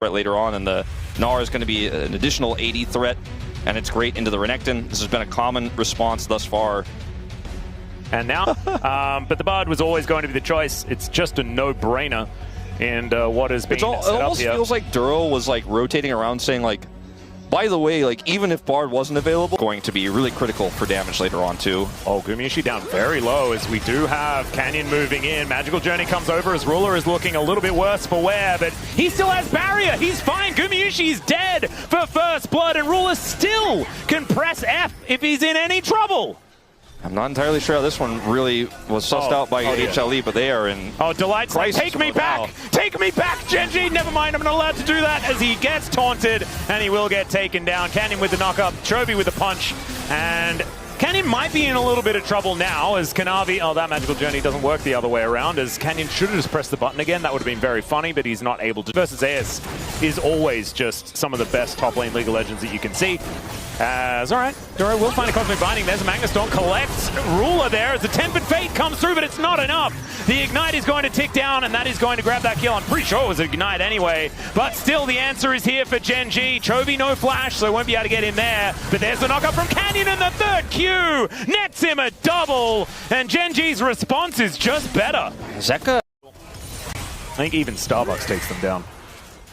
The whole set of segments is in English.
threat later on, and the Gnar is going to be an additional 80 threat, and it's great into the Renekton. This has been a common response thus far. And now, but the Bard was always going to be the choice. It's just a no-brainer in what has been set up here. It almost feels like Duro was like rotating around saying like, by the way, like even if Bard wasn't available, going to be really critical for damage later on too. Oh, Gumayusi down very low as we do have Canyon moving in. Magical Journey comes over as Ruler is looking a little bit worse for wear, but he still has barrier. He's fine. Gumayusi is dead for first blood, and Ruler still can press F if he's in any trouble. I'm not entirely sure how this one really was sussed out by HLE, but they are in. Oh, Delight's like, take me back! Take me back, Genji! Never mind, I'm not allowed to do that as he gets taunted, and he will get taken down. Canyon with the knock-up, Chovy with the punch, and Canyon might be in a little bit of trouble now as Kanavi, oh, that Magical Journey doesn't work the other way around, as Canyon should have just pressed the button again. That would have been very funny, but he's not able to. Versus Zeus is always just some of the best top lane League of Legends that you can see. As, all right, Duro will find a Cosmic Binding. There's a Magna Storm, collects Ruler there as the Tempered Fate comes through, but it's not enough. The Ignite is going to tick down, and that is going to grab that kill. I'm pretty sure it was Ignite anyway, but still the answer is here for Genji. Chovy no flash, so won't be able to get in there, but there's the knockup from Canyon, and the third Q nets him a double, and Genji's response is just better. Zeka. I think even Starbucks takes them down.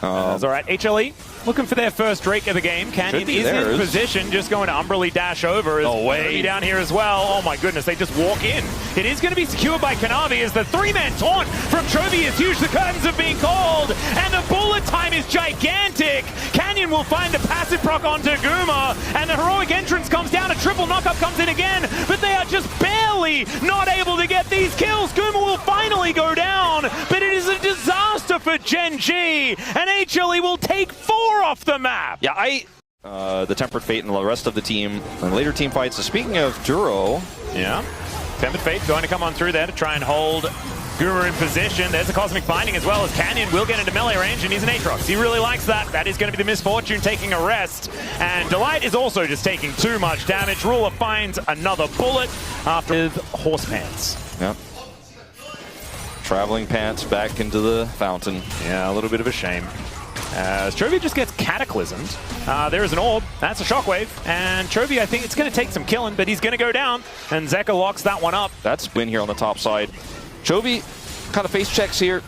All right, HLE looking for their first Drake of the game. Canyon is in position, just going to Umberly dash over. No way. Down here as well. Oh my goodness, they just walk in. It is going to be secured by Kanavi as the three-man taunt from Chovy is huge. The curtains have been called, and the bullet time is gigantic. Canyon will find a passive proc onto Guma, and the heroic entrance comes down. A triple knockup comes in again, but they are just barely not able to get these kills. Guma will finally go down, but it is a disaster for Genji, and HLE will take 4 off the map. Yeah, the Tempered Fate and the rest of the team in later team fights. So speaking of Duro, yeah, Tempered Fate going to come on through there to try and hold Guru in position. There's a Cosmic Binding as well as Canyon will get into melee range, and he's an Aatrox. He really likes that. That is going to be the Misfortune taking a rest, and Delight is also just taking too much damage. Ruler finds another bullet after with Horse Pants. Yep. Traveling Pants back into the fountain. Yeah, a little bit of a shame. As Chovy just gets cataclysmed. There is an orb, that's a shockwave, and Chovy, I think it's going to take some killing, but he's going to go down, and Zeka locks that one up. That's win here on the top side. Chovy kind of face checks here,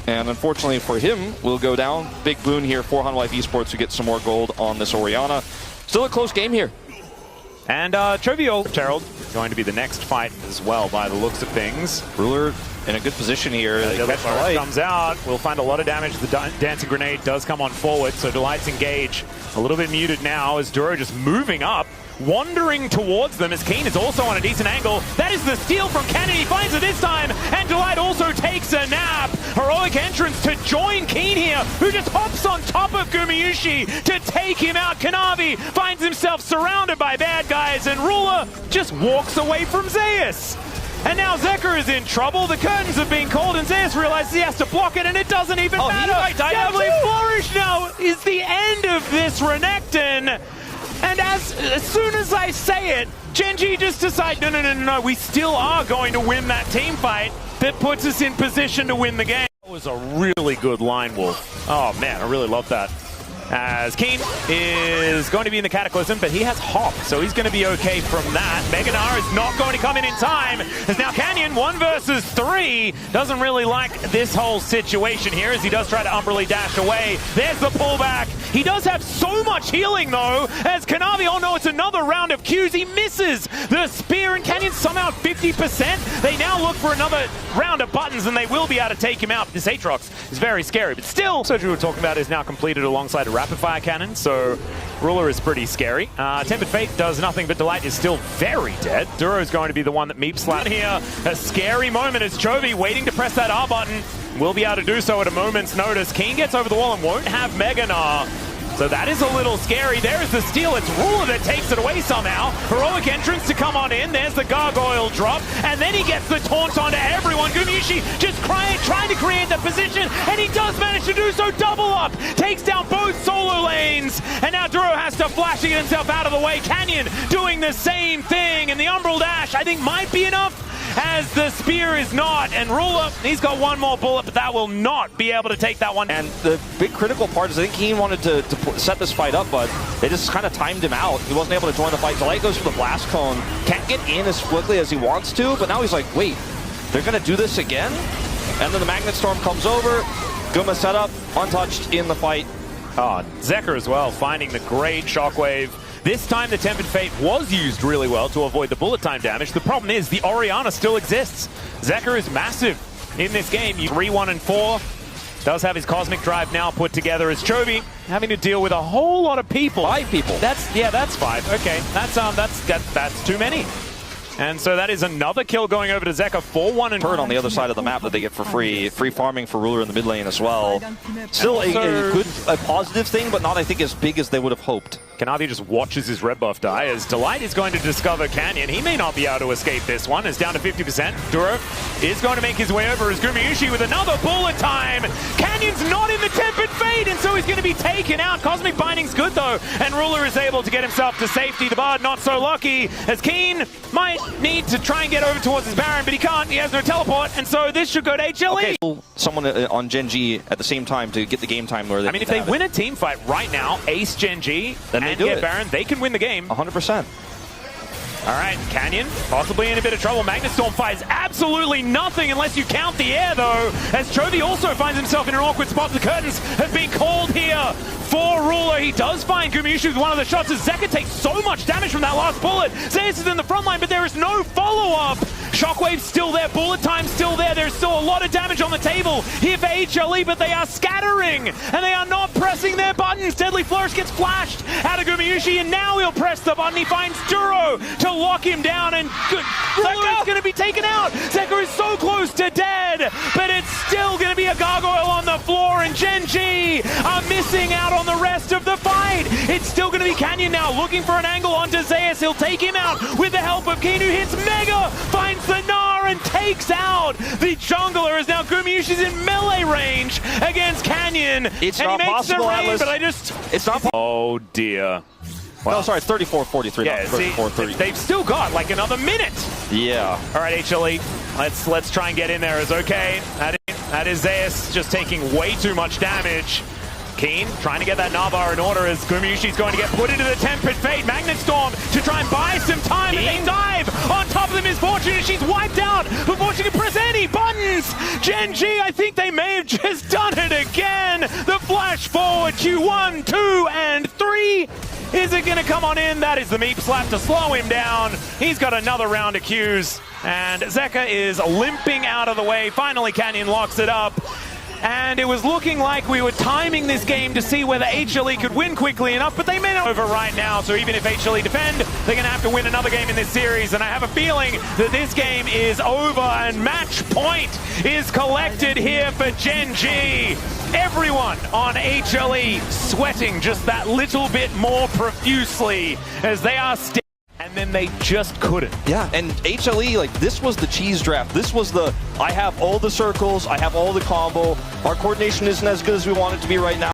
and unfortunately for him, will go down. Big boon here for Hanwha Life Esports to get some more gold on this Orianna. Still a close game here. And Chovy Herald going to be the next fight as well by the looks of things. Ruler in a good position here. Comes out. We'll find a lot of damage. The Dancing Grenade does come on forward, so Delight's engage. A little bit muted now as Duro just moving up, wandering towards them as Keen is also on a decent angle. That is the steal from Cannon. He finds it this time, and Delight also takes a nap. Heroic entrance to join Keen here, who just hops on top of Gumayusi to take him out. Kanavi finds himself surrounded by bad guys, and Ruler just walks away from Zeus. And now Zeka is in trouble. The curtains have been called, and Zeus realizes he has to block it, and it doesn't even matter. Deadly Flourish now is the end of this Renekton. And as soon as I say it, Genji just decides, no, we still are going to win that team fight that puts us in position to win the game. That was a really good line wolf. Oh man, I really love that. As Keen is going to be in the Cataclysm, but he has Hop, so he's going to be okay from that. Mega Gnar is not going to come in time, as now Canyon, 1 versus 3, doesn't really like this whole situation here, as he does try to Umberly dash away. There's the pullback. He does have so much healing, though, as Kanavi, oh no, it's another round of Qs. He misses the spear, and Canyon somehow 50%. They now look for another round of buttons, and they will be able to take him out. This Aatrox is very scary, but still, surgery we're talking about is now completed alongside a rapid fire cannon, so Ruler is pretty scary. Tempered Fate does nothing, but Delight is still very dead. Duro is going to be the one that meep slap here. A scary moment as Chovy waiting to press that R button. Will be able to do so at a moment's notice. Keen gets over the wall and won't have Mega Gnar. So that is a little scary. There's the steal. It's Ruler that takes it away somehow. Heroic entrance to come on in. There's the gargoyle drop. And then he gets the taunt onto everyone. Gumayusi just trying to create the position. And he does manage to do so. Double up. Takes down both solo lanes. And now Duro has to flash to get himself out of the way. Canyon doing the same thing. And the Umbral Dash, I think, might be enough. as the spear is not. And Ruler, he's got one more bullet, but that will not be able to take that one. And the big critical part is I think Keen wanted to set this fight up, but they just kind of timed him out. He wasn't able to join the fight. Delight goes for the blast cone. Can't get in as quickly as he wants to, but now he's like, wait, they're going to do this again? And then the Magnet Storm comes over. Guma set up, untouched in the fight. Oh, Zeker as well, finding the great shockwave. This time the Tempered Fate was used really well to avoid the bullet time damage. The problem is the Orianna still exists. Zeker is massive in this game. 3, 1, and 4. Does have his Cosmic Drive now put together as Chovy having to deal with a whole lot of people. 5 people. That's 5. Okay, that's too many. And so that is another kill going over to Zeker. 4, 1, and Turret on the other side of the map that they get for free. Free farming for Ruler in the mid lane as well. Still a positive thing, but not, I think, as big as they would have hoped. Kanavi just watches his red buff die as Delight is going to discover Canyon. He may not be able to escape this one. It's down to 50%. Duro is going to make his way over as Gumayushi with another bullet time. Canyon's not in the Tempered Fate, and so he's going to be taken out. Cosmic Binding's good, though, and Ruler is able to get himself to safety. The Bard not so lucky, as Keen might need to try and get over towards his Baron, but he can't. He has no teleport, and so this should go to HLE. Okay, someone on Gen G at the same time to get the game time where they if they win a team fight right now, ace Gen G, then and get Baron, they can win the game. 100%. All right, Canyon possibly in a bit of trouble. Magnet Storm finds absolutely nothing unless you count the air, though, as Chovy also finds himself in an awkward spot. The curtains have been called here for Ruler. He does find Gumayushi with one of the shots as Zeker takes so much damage from that last bullet. Zeus is in the front line, but there is no follow-up. Shockwave's still there, bullet time's still there. There's still a lot of damage on the table here for HLE, but they are scattering, and they are not pressing their buttons. Deadly Flourish gets flashed out of Gumayushi, and now he'll press the button. He finds Duro to lock him down, and Ruler is going to be taken out. Zeker is so close to dead, but it's still going to be a gargoyle on the floor, and Gen G are missing out on the rest of the fight. It's still going to be Canyon now, looking for an angle onto Zeus. He'll take him out with the help of Keen, who hits Mega, finds the Gnar, and takes out the jungler, as now Gumayushi's in melee range against Canyon. It's and not he makes possible, the rain, Atlas. but It's not. Oh dear. Well, no, sorry, 34-43. Yeah, not 34-30. they've still got like another minute. Yeah. All right, HLE, let's try and get in there. Is okay. That is Zeus just taking way too much damage. Keen trying to get that Navar in order as Gumayushi's going to get put into the Tempered Fate. Magnet Storm to try and buy some time, and they dive on top of the Misfortune, and she's wiped out before she can press any buttons. Gen G, I think they may have just done it again. The flash forward, Q1, 2, and 3. Is it going to come on in? That is the Meep Slap to slow him down. He's got another round of Qs, and Zeker is limping out of the way. Finally, Canyon locks it up. And it was looking like we were timing this game to see whether HLE could win quickly enough, but they may not over right now. So even if HLE defend, they're going to have to win another game in this series. And I have a feeling that this game is over, and match point is collected here for Gen G. Everyone on HLE sweating just that little bit more profusely as they are still. And then they just couldn't. Yeah, and HLE, like, this was the cheese draft. This was the, I have all the circles, I have all the combo. Our coordination isn't as good as we want it to be right now.